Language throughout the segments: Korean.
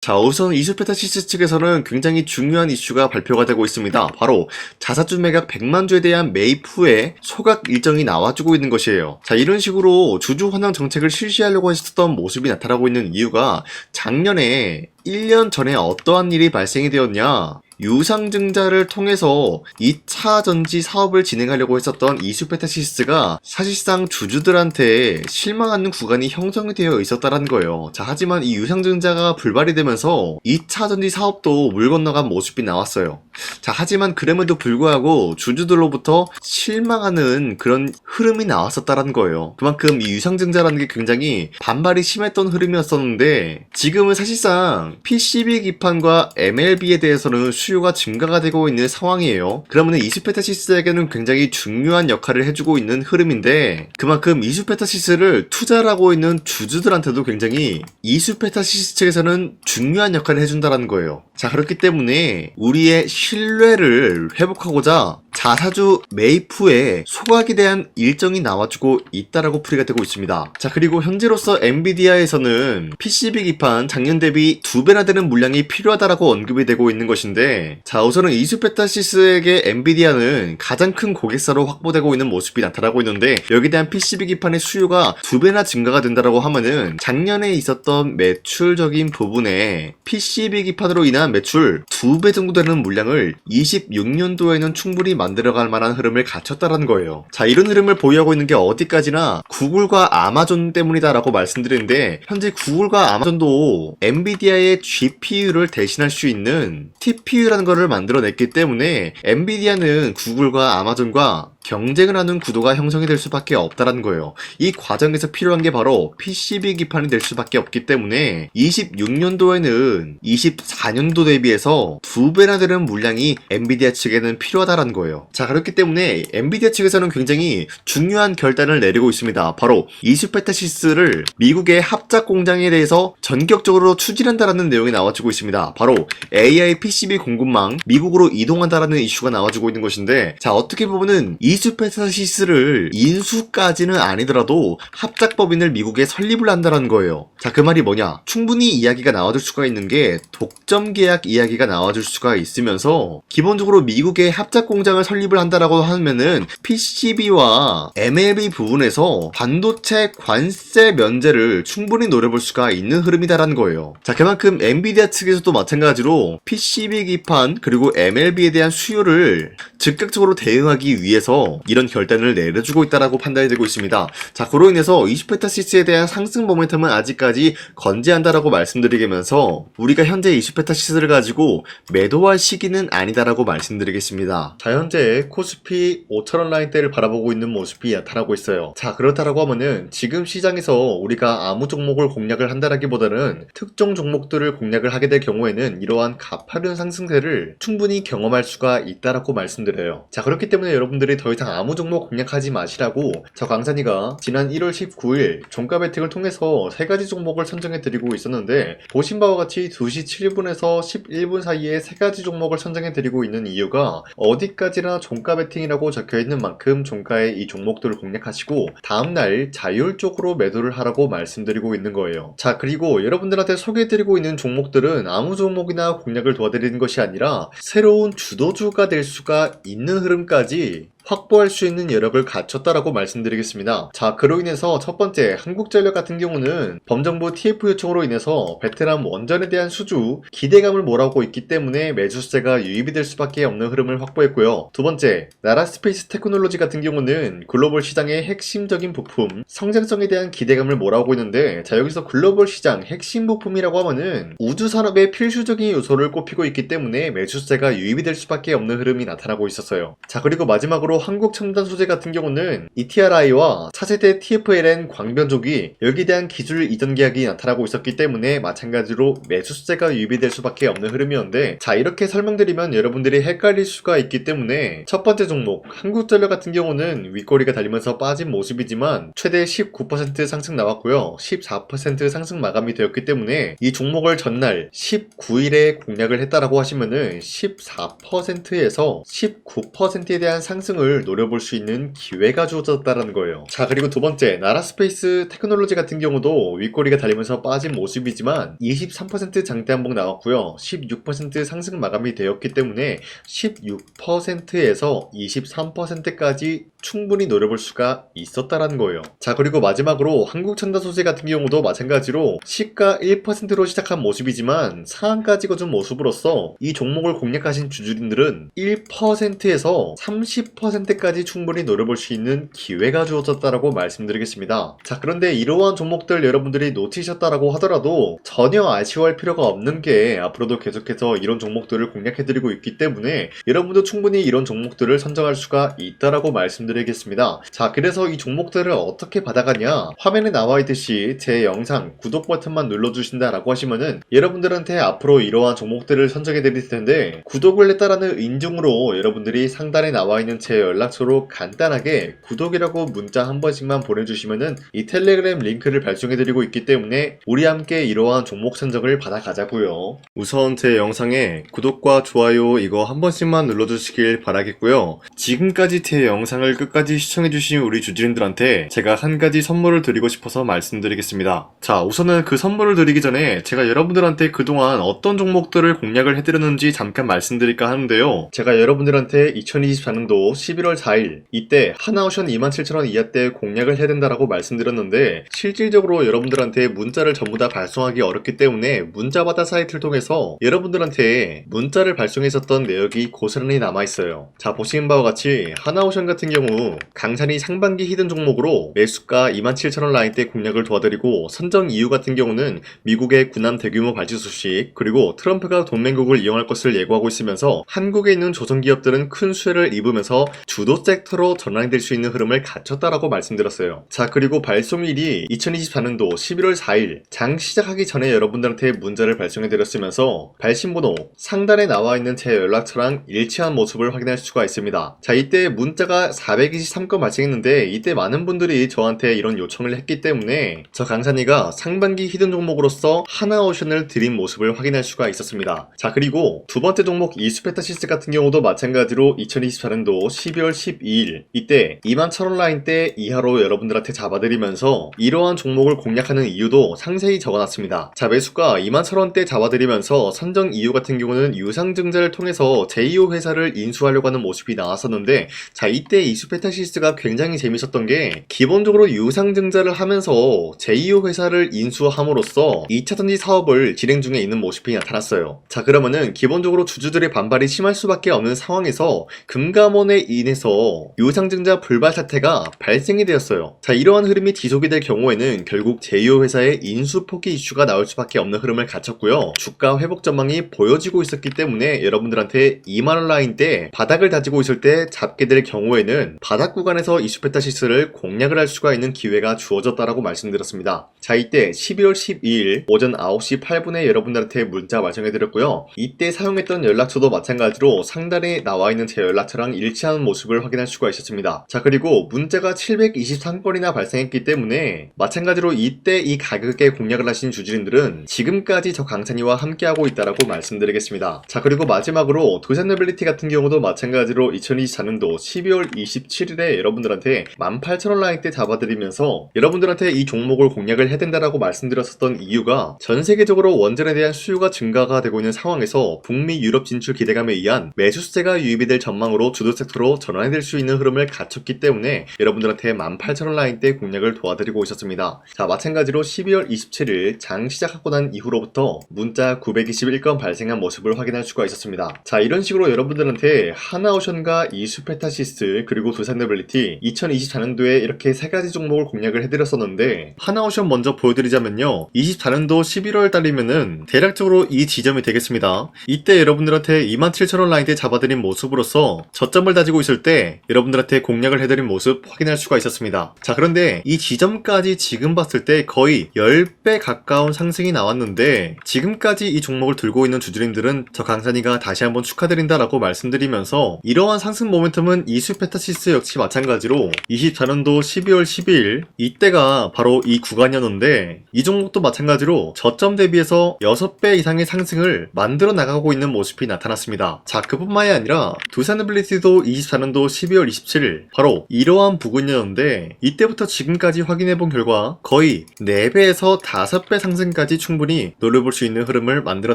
자, 우선 이수페타시스 측에서는 굉장히 중요한 이슈가 발표가 되고 있습니다. 바로 자사주 매각 100만 주에 대한 매입 후에 소각 일정이 나와주고 있는 것이에요. 자, 이런 식으로 주주 환원 정책을 실시하려고 했었던 모습이 나타나고 있는 이유가 작년에 1년 전에 어떠한 일이 발생이 되었냐? 유상증자를 통해서 2차 전지 사업을 진행하려고 했었던 이수페타시스가 사실상 주주들한테 실망하는 구간이 형성이 되어 있었다는 거예요. 자, 하지만 이 유상증자가 불발이 되면서 2차 전지 사업도 물 건너간 모습이 나왔어요. 자, 하지만 그럼에도 불구하고 주주들로부터 실망하는 그런 흐름이 나왔었다는 거예요. 그만큼 이 유상증자라는 게 굉장히 반발이 심했던 흐름이었었는데 지금은 사실상 PCB 기판과 MLB에 대해서는 수요가 증가가 되고 있는 상황이에요. 그러면 이수페타시스에게는 굉장히 중요한 역할을 해주고 있는 흐름인데 그만큼 이수페타시스를 투자를 하고 있는 주주들한테도 굉장히 이수페타시스 측에서는 중요한 역할을 해준다는 거예요. 자, 그렇기 때문에 우리의 신뢰를 회복하고자 자사주 매입 후에 소각에 대한 일정이 나와주고 있다라고 풀이가 되고 있습니다. 자, 그리고 현재로서 엔비디아에서는 PCB 기판 작년 대비 2배나 되는 물량이 필요하다라고 언급이 되고 있는 것인데 자, 우선은 이수페타시스에게 엔비디아는 가장 큰 고객사로 확보되고 있는 모습이 나타나고 있는데 여기에 대한 PCB 기판의 수요가 2배나 증가가 된다라고 하면은 작년에 있었던 매출적인 부분에 PCB 기판으로 인한 매출 2배 정도 되는 물량을 26년도에는 충분히 만들어갈 만한 흐름을 갖췄다는 거예요. 자, 이런 흐름을 보유하고 있는 게 어디까지나 구글과 아마존 때문이다라고 말씀드리는데 현재 구글과 아마존도 엔비디아의 GPU를 대신할 수 있는 TPU라는 것을 만들어냈기 때문에 엔비디아는 구글과 아마존과 경쟁을 하는 구도가 형성이 될 수밖에 없다는 거예요. 이 과정에서 필요한 게 바로 PCB 기판이 될 수밖에 없기 때문에 26년도에는 24년도 대비해서 2배나 되는 물량이 엔비디아 측에는 필요하다는 거예요. 자, 그렇기 때문에 엔비디아 측에서는 굉장히 중요한 결단을 내리고 있습니다. 바로 이수페타시스를 미국의 합작 공장에 대해서 전격적으로 추진한다라는 내용이 나와주고 있습니다. 바로 AI PCB 공급망 미국으로 이동한다라는 이슈가 나와주고 있는 것인데 자, 어떻게 보면은 이수페타시스를 인수까지는 아니더라도 합작법인을 미국에 설립을 한다는 거예요. 자, 그 말이 뭐냐? 충분히 이야기가 나와줄 수가 있는 게 독점 계약 이야기가 나와줄 수가 있으면서 기본적으로 미국의 합작 공장을 설립을 한다라고 하면은 PCB와 MLB 부분에서 반도체 관세 면제를 충분히 노려볼 수가 있는 흐름이다라는 거예요. 자, 그만큼 엔비디아 측에서도 마찬가지로 PCB 기판 그리고 MLB에 대한 수요를 즉각적으로 대응하기 위해서 이런 결단을 내려주고 있다라고 판단이 되고 있습니다. 자, 그로 인해서 이수페타시스에 대한 상승 모멘텀은 아직까지 건재한다라고 말씀드리면서 우리가 현재 이수페타시스를 가지고 매도할 시기는 아니다라고 말씀드리겠습니다. 자, 현재 코스피 5,000원 라인대를 바라보고 있는 모습이 나타나고 있어요. 자, 그렇다라고 하면은 지금 시장에서 우리가 아무 종목을 공략을 한다라기보다는 특정 종목들을 공략을 하게 될 경우에는 이러한 가파른 상승세를 충분히 경험할 수가 있다라고 말씀드려요. 자, 그렇기 때문에 여러분들이 더 이상 아무 종목 공략하지 마시라고 저 강산이가 지난 1월 19일 종가 베팅을 통해서 3가지 종목을 선정해 드리고 있었는데 보신 바와 같이 2시 7분에서 11분 사이에 3가지 종목을 선정해 드리고 있는 이유가 어디까지나 종가 베팅이라고 적혀 있는 만큼 종가에 이 종목들을 공략하시고 다음날 자율적으로 매도를 하라고 말씀드리고 있는 거예요. 자, 그리고 여러분들한테 소개해 드리고 있는 종목들은 아무 종목이나 공략을 도와드리는 것이 아니라 새로운 주도주가 될 수가 있는 흐름까지 확보할 수 있는 여력을 갖췄다라고 말씀드리겠습니다. 자, 그로 인해서 첫 번째 한국전력 같은 경우는 범정부 TF 요청으로 인해서 베트남 원전에 대한 수주 기대감을 몰아오고 있기 때문에 매수세가 유입이 될 수밖에 없는 흐름을 확보했고요. 두 번째, 나라 스페이스 테크놀로지 같은 경우는 글로벌 시장의 핵심적인 부품 성장성에 대한 기대감을 몰아오고 있는데 자, 여기서 글로벌 시장 핵심 부품이라고 하면은 우주 산업의 필수적인 요소를 꼽히고 있기 때문에 매수세가 유입이 될 수밖에 없는 흐름이 나타나고 있었어요. 자, 그리고 마지막으로 한국첨단소재 같은 경우는 ETRI와 차세대 TFLN 광변족이 여기에 대한 기술 이전 계약이 나타나고 있었기 때문에 마찬가지로 매수세가 유입이 될 수밖에 없는 흐름이었는데 자, 이렇게 설명드리면 여러분들이 헷갈릴 수가 있기 때문에 첫 번째 종목 한국전력 같은 경우는 윗꼬리가 달리면서 빠진 모습이지만 최대 19% 상승 나왔고요. 14% 상승 마감이 되었기 때문에 이 종목을 전날 19일에 공략을 했다라고 하시면은 14%에서 19%에 대한 상승을 상승을 노려볼 수 있는 기회가 주어졌다는 거예요. 자, 그리고 두 번째, 나라스페이스 테크놀로지 같은 경우도 윗꼬리가 달리면서 빠진 모습이지만 23% 장대 한봉 나왔고요. 16% 상승 마감이 되었기 때문에 16%에서 23%까지 충분히 노려볼 수가 있었다라는 거예요. 자, 그리고 마지막으로 한국천자소재 같은 경우도 마찬가지로 시가 1%로 시작한 모습이지만 상한까지 거둔 모습으로서 이 종목을 공략하신 주주님들은 1%에서 30%까지 충분히 노려볼 수 있는 기회가 주어졌다라고 말씀드리겠습니다. 자, 그런데 이러한 종목들 여러분들이 놓치셨다라고 하더라도 전혀 아쉬워할 필요가 없는 게 앞으로도 계속해서 이런 종목들을 공략해드리고 있기 때문에 여러분도 충분히 이런 종목들을 선정할 수가 있다라고 말씀드리겠습니다. 자, 그래서 이 종목들을 어떻게 받아가냐, 화면에 나와 있듯이 제 영상 구독 버튼만 눌러주신다라고 하시면은 여러분들한테 앞으로 이러한 종목들을 선정해 드릴 텐데, 구독을 했다라는 인증으로 여러분들이 상단에 나와 있는 제 연락처로 간단하게 구독이라고 문자 한 번씩만 보내주시면은 이 텔레그램 링크를 발송해 드리고 있기 때문에 우리 함께 이러한 종목 선정을 받아가자고요. 우선 제 영상에 구독과 좋아요 이거 한 번씩만 눌러주시길 바라겠고요. 지금까지 제 영상을 끝까지 시청해주신 우리 주주님들한테 제가 한 가지 선물을 드리고 싶어서 말씀드리겠습니다. 자, 우선은 그 선물을 드리기 전에 제가 여러분들한테 그동안 어떤 종목들을 공략을 해드렸는지 잠깐 말씀드릴까 하는데요. 제가 여러분들한테 2024년도 11월 4일 이때 하나오션 27,000원 이하때 공략을 해야 된다라고 말씀드렸는데, 실질적으로 여러분들한테 문자를 전부 다 발송하기 어렵기 때문에 문자받아 사이트를 통해서 여러분들한테 문자를 발송했었던 내역이 고스란히 남아있어요. 자, 보시는 바와 같이 하나오션 같은 경우 강산이 상반기 히든 종목으로 매수가 27,000원 라인대 공략을 도와드리고, 선정 이유 같은 경우는 미국의 군함 대규모 발주 소식, 그리고 트럼프가 동맹국을 이용할 것을 예고하고 있으면서 한국에 있는 조선기업들은 큰 수혜를 입으면서 주도 섹터로 전환될 수 있는 흐름을 갖췄다라고 말씀드렸어요. 자, 그리고 발송일이 2024년도 11월 4일 장 시작하기 전에 여러분들한테 문자를 발송해드렸으면서 발신번호 상단에 나와 있는 제 연락처랑 일치한 모습을 확인할 수가 있습니다. 자, 이때 문자가 423건 발생했는데 이때 많은 분들이 저한테 이런 요청을 했기 때문에 저 강산이가 상반기 히든 종목으로서 하나오션을 드린 모습을 확인할 수가 있었습니다. 자, 그리고 두 번째 종목 이수페타시스 같은 경우도 마찬가지로 2024년도 12월 12일 이때 21,000원 라인대 이하로 여러분들한테 잡아드리면서 이러한 종목을 공략하는 이유도 상세히 적어놨습니다. 자, 매수가 21,000원대 잡아드리면서 선정 이유 같은 경우는 유상증자를 통해서 제2호 회사를 인수하려고 하는 모습이 나왔었는데, 자, 이때 이수페타시스가 굉장히 재밌었던 게 기본적으로 유상증자를 하면서 제2호 회사를 인수함으로써 2차전지 사업을 진행 중에 있는 모습이 나타났어요. 자, 그러면은 기본적으로 주주들의 반발이 심할 수밖에 없는 상황에서 금감원에 인해서 유상증자 불발 사태가 발생이 되었어요. 자, 이러한 흐름이 지속이 될 경우에는 결국 제2호 회사의 인수 포기 이슈가 나올 수밖에 없는 흐름을 갖췄고요. 주가 회복 전망이 보여지고 있었기 때문에 여러분들한테 2만원 라인대 바닥을 다지고 있을 때 잡게 될 경우에는 바닥 구간에서 이수페타시스를 공략을 할 수가 있는 기회가 주어졌다라고 말씀드렸습니다. 자, 이때 12월 12일 오전 9시 8분에 여러분들한테 문자 발송해드렸고요. 이때 사용했던 연락처도 마찬가지로 상단에 나와 있는 제 연락처랑 일치하는 모습을 확인할 수가 있었습니다. 자, 그리고 문자가 723건이나 발생했기 때문에 마찬가지로 이때 이 가격에 공략을 하신 주주님들은 지금까지 저 강산이와 함께하고 있다라고 말씀드리겠습니다. 자, 그리고 마지막으로 도산노빌리티 같은 경우도 마찬가지로 2024년도 12월 27일에 여러분들한테 18,000원 라인대 잡아드리면서 여러분들한테 이 종목을 공략을 해야 된다라고 말씀드렸었던 이유가 전 세계적으로 원전에 대한 수요가 증가가 되고 있는 상황에서 북미 유럽 진출 기대감에 의한 매수세가 유입이 될 전망으로 주도 섹터로 전환될 수 있는 흐름을 갖췄기 때문에 여러분들한테 18,000원 라인대 공략을 도와드리고 있었습니다. 자, 마찬가지로 12월 27일 장 시작하고 난 이후로부터 문자 921건 발생한 모습을 확인할 수가 있었습니다. 자, 이런 식으로 여러분들한테 하나오션과 이수페타시스 그리고 도산노빌리티 2024년도에 이렇게 세 가지 종목을 공략을 해드렸었는데, 하나오션 먼저 보여드리자면요, 24년도 11월 달이면은 대략적으로 이 지점이 되겠습니다. 이때 여러분들한테 27,000원 라인대 잡아드린 모습으로서 저점을 다지고 있을 때 여러분들한테 공략을 해드린 모습 확인할 수가 있었습니다. 자, 그런데 이 지점까지 지금 봤을 때 거의 10배 가까운 상승이 나왔는데, 지금까지 이 종목을 들고 있는 주주님들은 저 강산이가 다시 한번 축하드린다라고 말씀드리면서, 이러한 상승 모멘텀은 이수페타시스 역시 마찬가지로 24년도 12월 12일 이때가 바로 이 구간이었는데, 이 종목도 마찬가지로 저점 대비해서 6배 이상의 상승을 만들어 나가고 있는 모습이 나타났습니다. 자, 그뿐만이 아니라 도산노빌리티도 24년도 24년도 12월 27일 바로 이러한 부근이었는데, 이때부터 지금까지 확인해본 결과 거의 4배에서 5배 상승까지 충분히 노려볼 수 있는 흐름을 만들어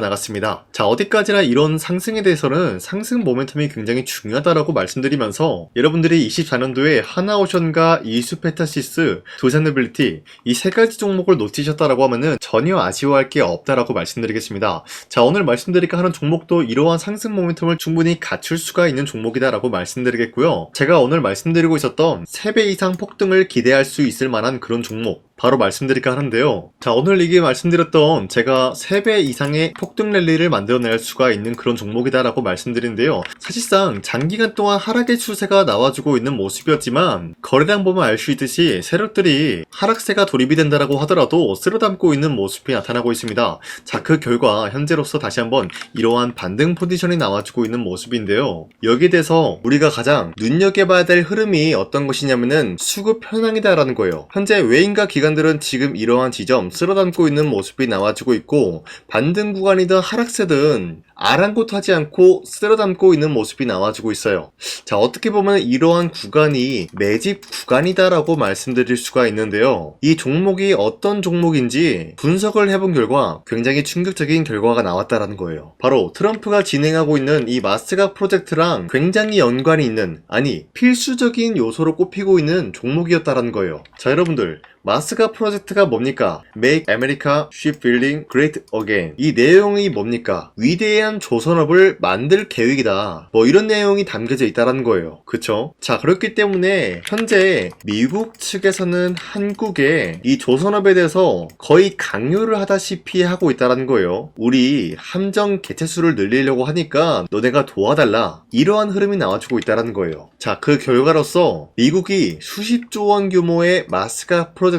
나갔습니다. 자, 어디까지나 이런 상승에 대해서는 상승 모멘텀이 굉장히 중요하다라고 말씀드리면서, 여러분들이 24년도에 하나오션과 이수페타시스, 두산노빌리티 이 3가지 종목을 놓치셨다라고 하면은 전혀 아쉬워할 게 없다라고 말씀드리겠습니다. 자, 오늘 말씀드릴까 하는 종목도 이러한 상승 모멘텀을 충분히 갖출 수가 있는 종목이다라고 말씀드리겠고요. 제가 오늘 말씀드리고 있었던 3배 이상 폭등을 기대할 수 있을 만한 그런 종목 바로 말씀드릴까 하는데요. 자, 오늘 이게 말씀드렸던 제가 3배 이상의 폭등 랠리를 만들어낼 수가 있는 그런 종목이다라고 말씀드린데요. 사실상 장기간 동안 하락의 추세가 나와주고 있는 모습이었지만, 거래량 보면 알 수 있듯이 세력들이 하락세가 돌입이 된다라고 하더라도 쓸어담고 있는 모습이 나타나고 있습니다. 자, 그 결과 현재로서 다시 한번 이러한 반등 포지션이 나와주고 있는 모습인데요. 여기에 대해서 우리가 가장 눈여겨봐야 될 흐름이 어떤 것이냐면은 수급 현황이다라는 거예요. 현재 외인과 기관들은 지금 이러한 지점 쓸어담고 있는 모습이 나와주고 있고, 반등 구간이든 하락세든 아랑곳하지 않고 쓸어담고 있는 모습이 나와주고 있어요. 자, 어떻게 보면 이러한 구간이 매집 구간이다라고 말씀드릴 수가 있는데요. 이 종목이 어떤 종목인지 분석을 해본 결과 굉장히 충격적인 결과가 나왔다라는 거예요. 바로 트럼프가 진행하고 있는 이 마스가 프로젝트랑 굉장히 연관이 있는, 아니 필수적인 요소로 꼽히고 있는 종목이었다라는 거예요. 자, 여러분들, 마스가 프로젝트가 뭡니까? Make America Shipbuilding Great Again. 이 내용이 뭡니까? 위대한 조선업을 만들 계획이다. 뭐 이런 내용이 담겨져 있다는 거예요. 그쵸? 자, 그렇기 때문에 현재 미국 측에서는 한국에 이 조선업에 대해서 거의 강요를 하다시피 하고 있다는 거예요. 우리 함정 개체수를 늘리려고 하니까 너네가 도와달라. 이러한 흐름이 나와주고 있다는 거예요. 자, 그 결과로서 미국이 수십조 원 규모의 마스가 프로젝트에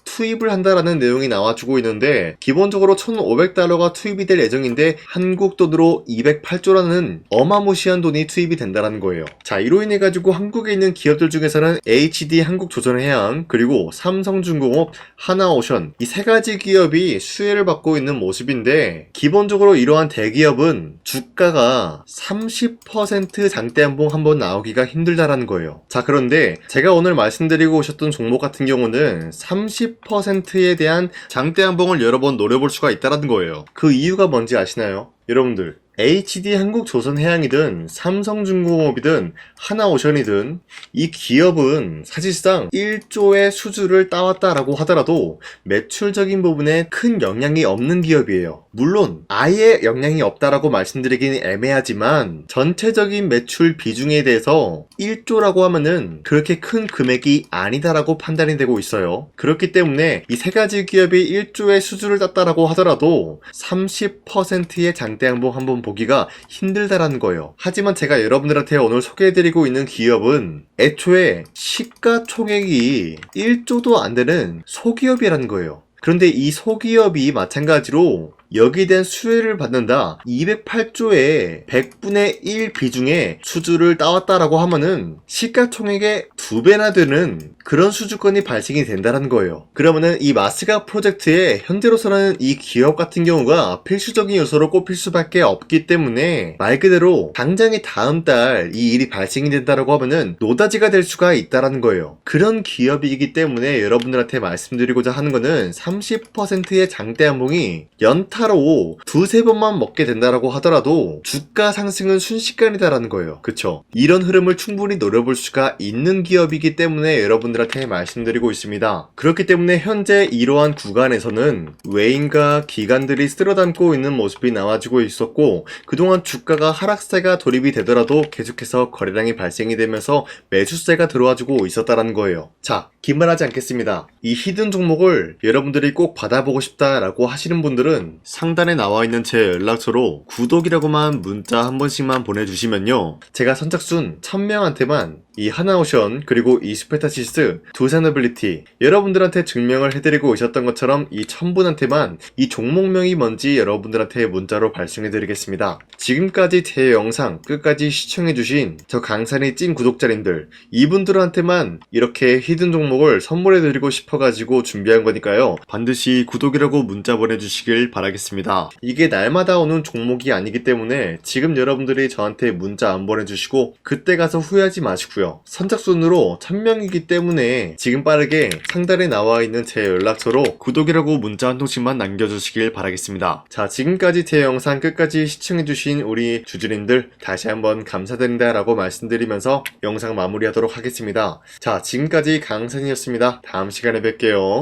투입을 한다라는 내용이 나와주고 있는데, 기본적으로 1,500달러가 투입이 될 예정인데 한국 돈으로 208조라는 어마무시한 돈이 투입이 된다는 거예요. 자, 이로 인해 가지고 한국에 있는 기업들 중에서는 HD 한국조선해양, 그리고 삼성중공업, 하나오션 이 3가지 기업이 수혜를 받고 있는 모습인데, 기본적으로 이러한 대기업은 주가가 30% 장대한봉 한번 나오기가 힘들다라는 거예요. 자, 그런데 제가 오늘 말씀드리고 오셨던 종목 같은 경우는 30%에 대한 장대한봉을 여러 번 노려볼 수가 있다는 거예요. 그 이유가 뭔지 아시나요? 여러분들, HD 한국조선해양이든 삼성중공업이든 하나오션이든 이 기업은 사실상 1조의 수주를 따왔다라고 하더라도 매출적인 부분에 큰 영향이 없는 기업이에요. 물론 아예 영향이 없다라고 말씀드리긴 애매하지만, 전체적인 매출 비중에 대해서 1조라고 하면은 그렇게 큰 금액이 아니다라고 판단이 되고 있어요. 그렇기 때문에 이 3가지 기업이 1조의 수주를 땄다라고 하더라도 30%의 장대양봉 한번 보기가 힘들다라는 거예요. 하지만 제가 여러분들한테 오늘 소개해드리고 있는 기업은 애초에 시가총액이 1조도 안 되는 소기업이라는 거예요. 그런데 이 소기업이 마찬가지로 여기에 대한 수혜를 받는다, 208조의 100분의 1 비중의 수주를 따왔다라고 하면은 시가총액의 2배나 되는 그런 수주권이 발생이 된다는 거예요. 그러면은 이 마스가 프로젝트에 현재로서는 이 기업 같은 경우가 필수적인 요소로 꼽힐 수밖에 없기 때문에, 말 그대로 당장에 다음 달 이 일이 발생이 된다라고 하면은 노다지가 될 수가 있다라는 거예요. 그런 기업이기 때문에 여러분들한테 말씀드리고자 하는 거는 30%의 장대한봉이 연타로 2-3번만 먹게 된다라고 하더라도 주가 상승은 순식간이다라는 거예요. 그쵸? 이런 흐름을 충분히 노려볼 수가 있는 기업이기 때문에 여러분들한테 말씀드리고 있습니다. 그렇기 때문에 현재 이러한 구간에서는 외인과 기관들이 쓸어담고 있는 모습이 나와주고 있었고, 그동안 주가가 하락세가 돌입이 되더라도 계속해서 거래량이 발생이 되면서 매수세가 들어와주고 있었다는 거예요. 자, 긴말하지 않겠습니다. 이 히든 종목을 여러분들이 꼭 받아보고 싶다라고 하시는 분들은 상단에 나와있는 제 연락처로 구독이라고만 문자 한 번씩만 보내주시면요, 제가 선착순 1000명한테만 이 하나오션 그리고 이 스페타시스 두산 어빌리티 여러분들한테 증명을 해드리고 있었던 것처럼 이 1000분한테만 이 종목명이 뭔지 여러분들한테 문자로 발송해드리겠습니다. 지금까지 제 영상 끝까지 시청해주신 저 강산이 찐 구독자님들 이분들한테만 이렇게 히든 종목을 선물해드리고 싶어가지고 준비한 거니까요. 반드시 구독이라고 문자 보내주시길 바라겠습니다. 이게 날마다 오는 종목이 아니기 때문에 지금 여러분들이 저한테 문자 안 보내주시고 그때 가서 후회하지 마시고요. 선착순으로 1000명이기 때문에 지금 빠르게 상단에 나와 있는 제 연락처로 구독이라고 문자 한 통씩만 남겨주시길 바라겠습니다. 자, 지금까지 제 영상 끝까지 시청해주신 우리 주주님들 다시 한번 감사드린다 라고 말씀드리면서 영상 마무리하도록 하겠습니다. 자, 지금까지 강산이었습니다. 다음 시간에 뵐게요.